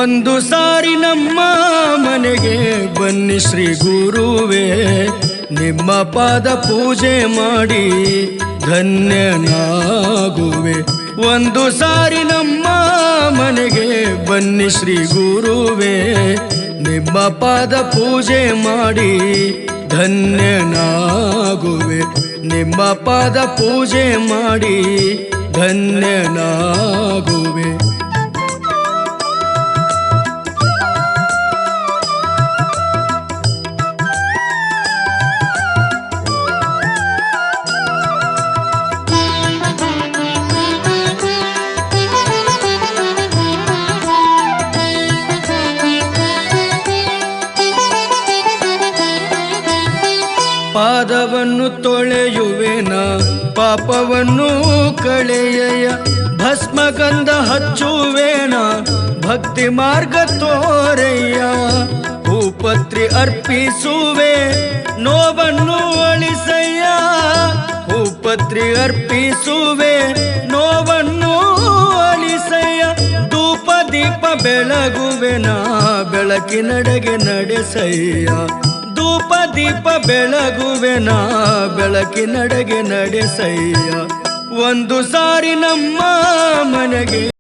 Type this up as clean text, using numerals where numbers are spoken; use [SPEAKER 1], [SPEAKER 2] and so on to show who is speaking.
[SPEAKER 1] ಒಂದು ಸಾರಿ ನಮ್ಮ ಮನೆಗೆ ಬನ್ನಿ ಶ್ರೀ ಗುರುವೇ, ನಿಮ್ಮ ಪಾದ ಪೂಜೆ ಮಾಡಿ ಧನ್ಯನಾಗುವೆ. ಒಂದು ಸಾರಿ ನಮ್ಮ ಮನೆಗೆ ಬನ್ನಿ ಶ್ರೀ ಗುರುವೇ, ನಿಮ್ಮ ಪಾದ ಪೂಜೆ ಮಾಡಿ ಧನ್ಯನಾಗುವೆ. ನಿಮ್ಮ ಪಾದ ಪೂಜೆ ಮಾಡಿ ಧನ್ಯನಾಗುವೆ. ಪಾದವನ್ನು ತೊಳೆಯುವೆನ ಪಾಪವನ್ನು ಕಳೆಯ, ಭಸ್ಮಗಂಧ ಹಚ್ಚುವೇನ ಭಕ್ತಿ ಮಾರ್ಗ ತೋರೆಯ. ಹೂಪತ್ರಿ ಅರ್ಪಿಸುವೆ ನೋವನ್ನು ಅಳಿಸಯ್ಯ, ಹೂಪತ್ರಿ ಅರ್ಪಿಸುವೆ ನೋವನ್ನು ಅಳಿಸಯ್ಯ. ಧೂಪ ದೀಪ ಬೆಳಗುವೆನ ಬೆಳಕಿನಡೆಗೆ ನಡೆಸಯ್ಯ, ಧೂಪ ದೀಪ ಬೆಳಗುವೆನ ಬೆಳಕಿನಡೆಗೆ ನಡೆಸಯ್ಯ. ಒಂದು ಸಾರಿ ನಮ್ಮ ಮನೆಗೆ